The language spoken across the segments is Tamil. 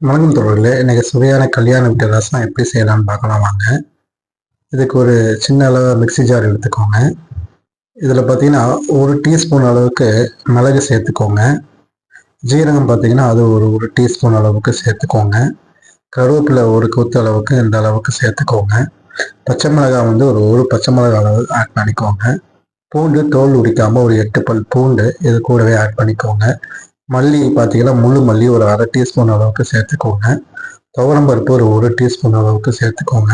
வணக்கம் தோழர்களே. இன்னைக்கு சுவையான கல்யாண வீட்டு ரசம் எப்படி செய்யலாம்னு பார்க்கலாம் வாங்க. இதுக்கு ஒரு சின்ன அளவு மிக்ஸி ஜார் எடுத்துக்கோங்க. இதில் பார்த்தீங்கன்னா 1 டீஸ்பூன் அளவுக்கு மிளகு சேர்த்துக்கோங்க. ஜீரகம் பார்த்தீங்கன்னா அது ஒரு டீஸ்பூன் அளவுக்கு சேர்த்துக்கோங்க. கருவேப்பிலை ஒரு கொத்து அளவுக்கு இந்த அளவுக்கு சேர்த்துக்கோங்க. பச்சை மிளகாய் வந்து ஒரு பச்சை மிளகாய் அளவு ஆட் பண்ணிக்கோங்க. பூண்டு தோல் உரிக்காமல் ஒரு 8 பல் பூண்டு இது கூடவே ஆட் பண்ணிக்கோங்க. மல்லி பார்த்தீங்கன்னா முழு மல்லி ஒரு அரை டீஸ்பூன் அளவுக்கு சேர்த்துக்கோங்க. துவரம்பருப்பு ஒரு டீஸ்பூன் அளவுக்கு சேர்த்துக்கோங்க.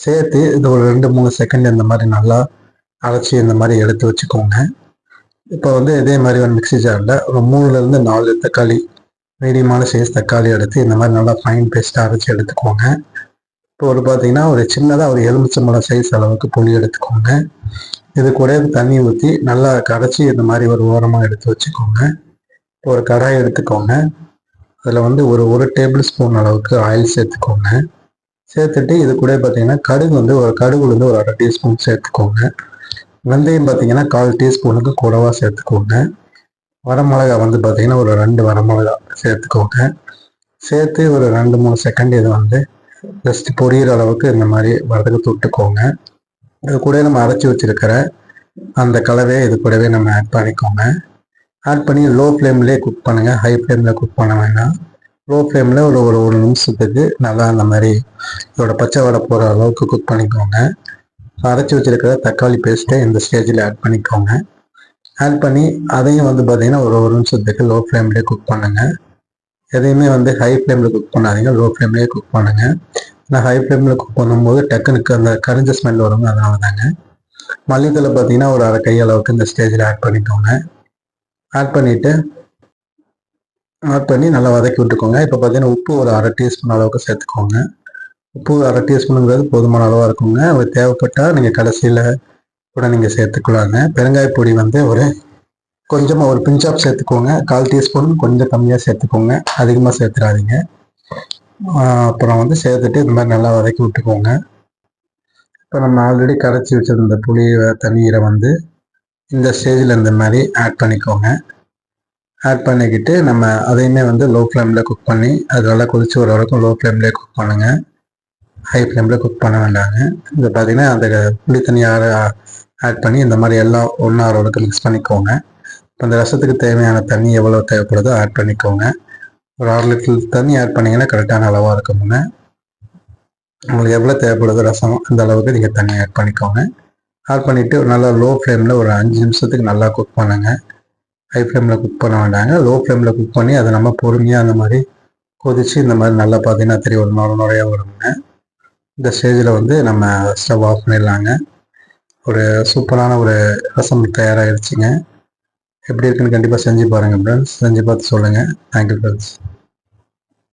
சேர்த்து இது ஒரு 2-3 செகண்ட் இந்த மாதிரி நல்லா அரைச்சி இந்த மாதிரி எடுத்து வச்சுக்கோங்க. இப்போ வந்து இதே மாதிரி ஒரு மிக்ஸி ஜாரில் ஒரு 3லேருந்து 4 தக்காளி, மீடியமான சைஸ் தக்காளி எடுத்து இந்த மாதிரி நல்லா ஃபைன் பேஸ்ட்டாக அரைச்சி எடுத்துக்கோங்க. இப்போ பார்த்தீங்கன்னா ஒரு சின்னதாக ஒரு எலுமிச்சம்பழம் சைஸ் அளவுக்கு புளி எடுத்துக்கோங்க. இது கூட தண்ணி ஊற்றி நல்லா கரைச்சி இந்த மாதிரி ஒரு ஓரமாக எடுத்து வச்சுக்கோங்க. ஒரு கடாய் எடுத்துக்கோங்க. அதில் வந்து ஒரு டேபிள் ஸ்பூன் அளவுக்கு ஆயில் சேர்த்துக்கோங்க. சேர்த்துட்டு இது கூட பார்த்தீங்கன்னா கடுகு வந்து ஒரு அரை டீஸ்பூன் சேர்த்துக்கோங்க. வெந்தயம் பார்த்தீங்கன்னா 1/4 டீஸ்பூனுக்கு கூடவா சேர்த்துக்கோங்க. வரமிளகா வந்து பார்த்தீங்கன்னா ஒரு 2 வரமிளகா சேர்த்துக்கோங்க. சேர்த்து ஒரு 2-3 செகண்ட் இது வந்து ஜஸ்ட் பொரியிற அளவுக்கு இந்த மாதிரி வதக்க விட்டுக்கோங்க. இது கூட நம்ம அரைச்சி வச்சிருக்கிற அந்த கலவையை இது கூடவே நம்ம ஆட் பண்ணிக்கோங்க. ஆட் பண்ணி லோ ஃப்ளேம்லேயே குக் பண்ணுங்கள். ஹை ஃப்ளேமில் குக் பண்ண வேண்டாம். லோ ஃப்ளேமில் ஒரு நிமிஷத்துக்கு நல்லா அந்த மாதிரி இதோட பச்சை வடை போகிற அளவுக்கு குக் பண்ணிக்கோங்க. அரைச்சி வச்சுருக்கிற தக்காளி பேஸ்ட்டை இந்த ஸ்டேஜில் ஆட் பண்ணிக்கோங்க. ஆட் பண்ணி அதையும் வந்து பார்த்திங்கன்னா ஒரு நிமிஷத்துக்கு லோ ஃப்ளேம்லேயே குக் பண்ணுங்கள். எதையுமே வந்து ஹை ஃப்ளேமில் குக் பண்ணாதீங்க, லோ ஃப்ளேம்லேயே குக் பண்ணுங்கள். ஆனால் ஹை ஃப்ளேமில் குக் பண்ணும்போது டக்குனுக்கு அந்த கரிஞ்ச ஸ்மெல் வரும், அதனால தாங்க. மல்லித்தலை பார்த்திங்கன்னா ஒரு அரை கை அளவுக்கு இந்த ஸ்டேஜில் ஆட் பண்ணிக்கோங்க. ஆட் பண்ணி நல்லா வதக்கி விட்டுக்கோங்க. இப்போ பார்த்தீங்கன்னா உப்பு ஒரு அரை டீஸ்பூன் அளவுக்கு சேர்த்துக்கோங்க. உப்பு அரை டீஸ்பூனுங்கிறது போதுமான அளவாக இருக்குங்க. உங்களுக்கு தேவைப்பட்டால் நீங்கள் கடைசியில் கூட நீங்கள் சேர்த்துக்கலாங்க. பெருங்காயப்பொடி வந்து கொஞ்சமாக ஒரு பிஞ்ச் ஆஃப் சேர்த்துக்கோங்க. 1/4 டீஸ்பூன் கொஞ்சம் கம்மியாக சேர்த்துக்கோங்க, அதிகமாக சேர்த்துடாதீங்க. அப்புறம் வந்து சேர்த்துட்டு இந்த மாதிரி நல்லா வதக்கி விட்டுக்கோங்க. இப்போ நம்ம ஆல்ரெடி கரைச்சி வச்சிருந்த புளி தண்ணீரை வந்து இந்த ஸ்டேஜில் இந்த மாதிரி ஆட் பண்ணிக்கோங்க. ஆட் பண்ணிக்கிட்டு நம்ம அதையுமே வந்து லோ ஃப்ளேமில் குக் பண்ணி அது நல்லா கொதிச்சு வர வரைக்கும் லோ ஃப்ளேம்லேயே குக் பண்ணுங்கள். ஹை ஃப்ளேமில் குக் பண்ண வேண்டாங்க. இது பார்த்திங்கன்னா அந்த புளி தண்ணி ஆட் பண்ணி இந்த மாதிரி எல்லாம் ஒன்றா அளவுக்கு மிக்ஸ் பண்ணிக்கோங்க. இப்போ இந்த ரசத்துக்கு தேவையான தண்ணி எவ்வளோ தேவைப்படுதோ ஆட் பண்ணிக்கோங்க. ஒரு 1/2 லிட்டர் தண்ணி ஆட் பண்ணிங்கன்னா கரெக்டான அளவாக இருக்குங்க. உங்களுக்கு எவ்வளோ தேவைப்படுதோ ரசம் அந்த அளவுக்கு நீங்கள் தண்ணி ஆட் பண்ணிக்கோங்க. ஆட் பண்ணிவிட்டு நல்லா லோ ஃப்ளேமில் ஒரு 5 நிமிஷத்துக்கு நல்லா குக் பண்ணுங்கள். ஹை ஃப்ளேமில் குக் பண்ண வேண்டாங்க. லோ ஃப்ளேமில் குக் பண்ணி அதை நம்ம பொறுமையாக அந்த மாதிரி கொதித்து இந்த மாதிரி நல்லா பார்த்தீங்கன்னா தெரியும் ஒரு நுரையாக வருங்க. இந்த ஸ்டேஜில் வந்து நம்ம ஸ்டவ் ஆஃப் பண்ணிடலாங்க. ஒரு சூப்பரான ஒரு ரசம் தயாராகிடுச்சிங்க. எப்படி இருக்குன்னு கண்டிப்பாக செஞ்சு பாருங்கள் ஃப்ரெண்ட்ஸ். செஞ்சு பார்த்து சொல்லுங்கள். Thank you friends.